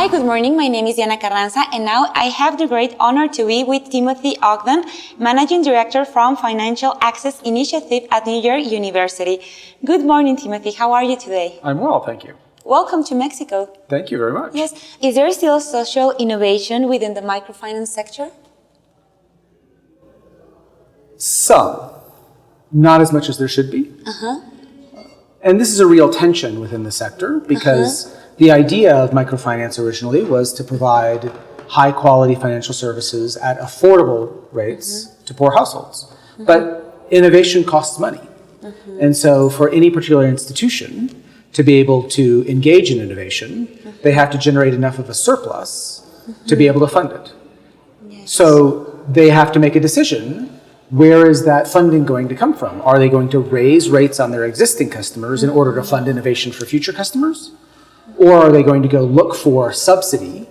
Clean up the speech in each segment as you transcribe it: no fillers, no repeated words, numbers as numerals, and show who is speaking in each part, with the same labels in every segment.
Speaker 1: good morning. My name is Diana Carranza, and now I have the great honor to be with Timothy Ogden, Managing Director from Financial Access Initiative at New York University. Good morning, Timothy. How are you today?
Speaker 2: I'm well, thank you.
Speaker 1: Welcome to Mexico.
Speaker 2: Thank you very much.
Speaker 1: Yes. Is there still social innovation within the microfinance sector?
Speaker 2: Some. Not as much as there should be. And this is a real tension within the sector because the idea of microfinance originally was to provide high quality financial services at affordable rates to poor households. But innovation costs money. And so for any particular institution to be able to engage in innovation, they have to generate enough of a surplus to be able to fund it.
Speaker 1: Yes.
Speaker 2: So they have to make a decision. Where is that funding going to come from? Are they going to raise rates on their existing customers in order to fund innovation for future customers? Or are they going to go look for subsidy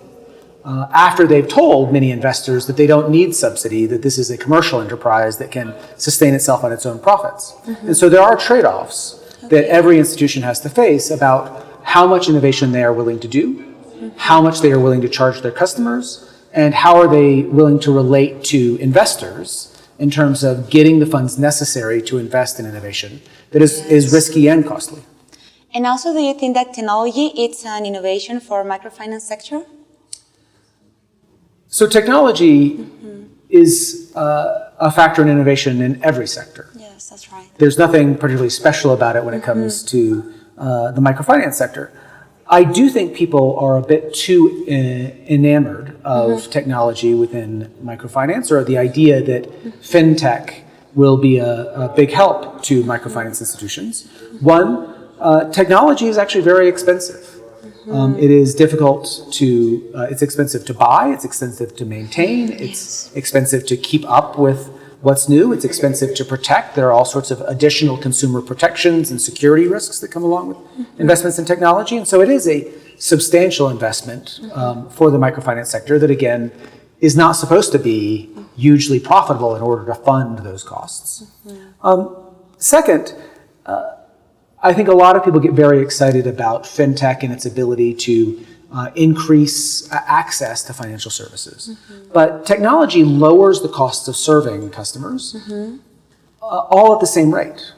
Speaker 2: after they've told many investors that they don't need subsidy, that this is a commercial enterprise that can sustain itself on its own profits? And so there are trade-offs that every institution has to face about how much innovation they are willing to do, how much they are willing to charge their customers, and how are they willing to relate to investors in terms of getting the funds necessary to invest in innovation that is risky and costly.
Speaker 1: And also, do you think that technology is an innovation for microfinance sector?
Speaker 2: So technology is a factor in innovation in every sector.
Speaker 1: Yes, that's right.
Speaker 2: There's nothing particularly special about it when it comes to the microfinance sector. I do think people are a bit too enamored of technology within microfinance, or the idea that fintech will be a big help to microfinance institutions. One, technology is actually very expensive. It is difficult to, it's expensive to buy, it's expensive to maintain, it's expensive to keep up with what's new, it's expensive to protect. There are all sorts of additional consumer protections and security risks that come along with investments in technology. And so it is a substantial investment for the microfinance sector that, again, is not supposed to be hugely profitable in order to fund those costs. Second, I think a lot of people get very excited about fintech and its ability to increase access to financial services. But technology lowers the costs of serving customers all at the same rate.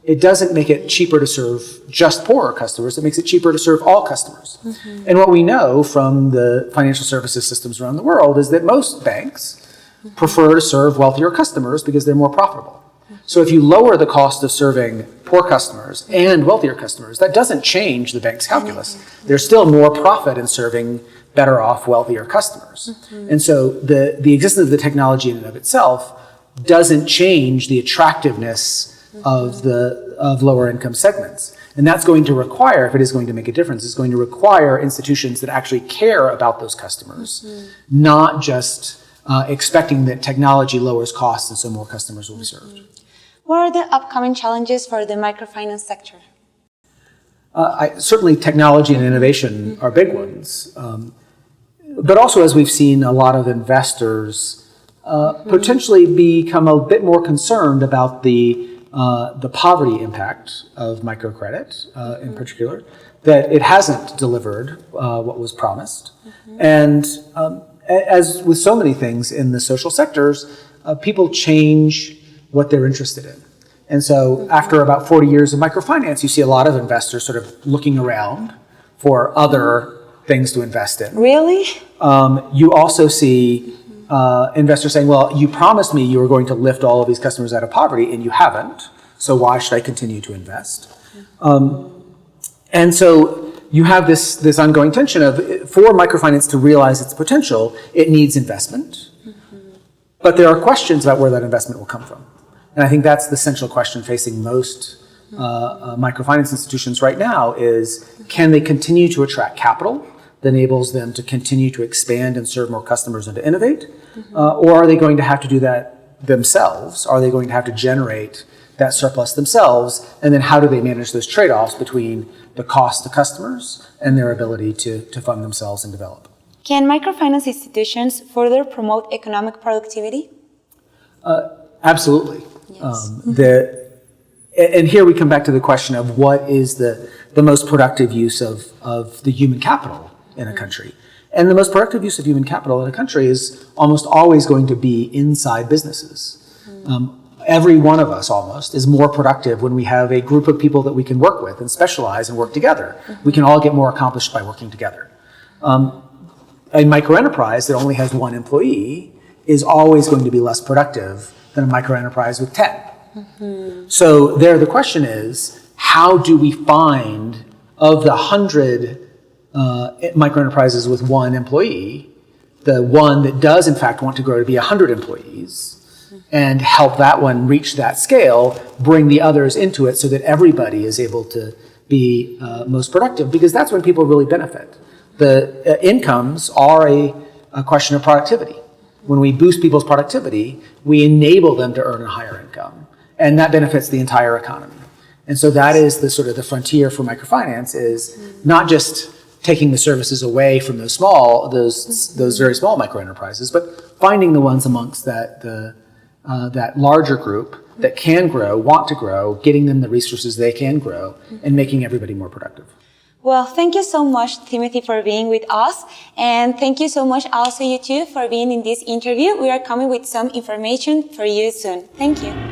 Speaker 2: It doesn't make it cheaper to serve just poorer customers, it makes it cheaper to serve all customers. And what we know from the financial services systems around the world is that most banks prefer to serve wealthier customers because they're more profitable. So if you lower the cost of serving poor customers and wealthier customers, that doesn't change the bank's calculus. There's still more profit in serving better off, wealthier customers. And so the existence of the technology in and of itself doesn't change the attractiveness of lower income segments. And that's going to require, if it is going to make a difference, it's going to require institutions that actually care about those customers, not just expecting that technology lowers costs and so more customers will be served.
Speaker 1: What are the upcoming challenges for the microfinance sector?
Speaker 2: Certainly technology and innovation are big ones. But also, as we've seen, a lot of investors potentially become a bit more concerned about the poverty impact of microcredit in particular, that it hasn't delivered what was promised. And as with so many things in the social sectors, people change what they're interested in. And so after about 40 years of microfinance, you see a lot of investors sort of looking around for other things to invest in.
Speaker 1: Really?
Speaker 2: You also see investors saying, well, you promised me you were going to lift all of these customers out of poverty, and you haven't, so why should I continue to invest? And so you have this ongoing tension of, for microfinance to realize its potential, it needs investment. But there are questions about where that investment will come from. And I think that's the central question facing most microfinance institutions right now is, can they continue to attract capital that enables them to continue to expand and serve more customers and to innovate? Or are they going to have to do that themselves? Are they going to have to generate that surplus themselves? And then how do they manage those trade-offs between the cost to customers and their ability to fund themselves and develop?
Speaker 1: Can microfinance institutions further promote economic productivity?
Speaker 2: Absolutely.
Speaker 1: Yes.
Speaker 2: And here we come back to the question of what is the most productive use of the human capital in a country. And the most productive use of human capital in a country is almost always going to be inside businesses. Every one of us almost is more productive when we have a group of people that we can work with and specialize and work together. We can all get more accomplished by working together. A microenterprise that only has one employee is always going to be less productive than a microenterprise with 10. So there the question is, how do we find, of the 100 microenterprises with one employee, the one that does in fact want to grow to be 100 employees, and help that one reach that scale, bring the others into it so that everybody is able to be most productive, because that's when people really benefit. The incomes are a question of productivity. When we boost people's productivity, we enable them to earn a higher income, and that benefits the entire economy. And so that is the sort of the frontier for microfinance, is not just taking the services away from those very small microenterprises, but finding the ones amongst that larger group that can grow, want to grow, getting them the resources they can grow, and making everybody more productive.
Speaker 1: Well, thank you so much, Timothy, for being with us. And thank you so much also you too for being in this interview. We are coming with some information for you soon. Thank you.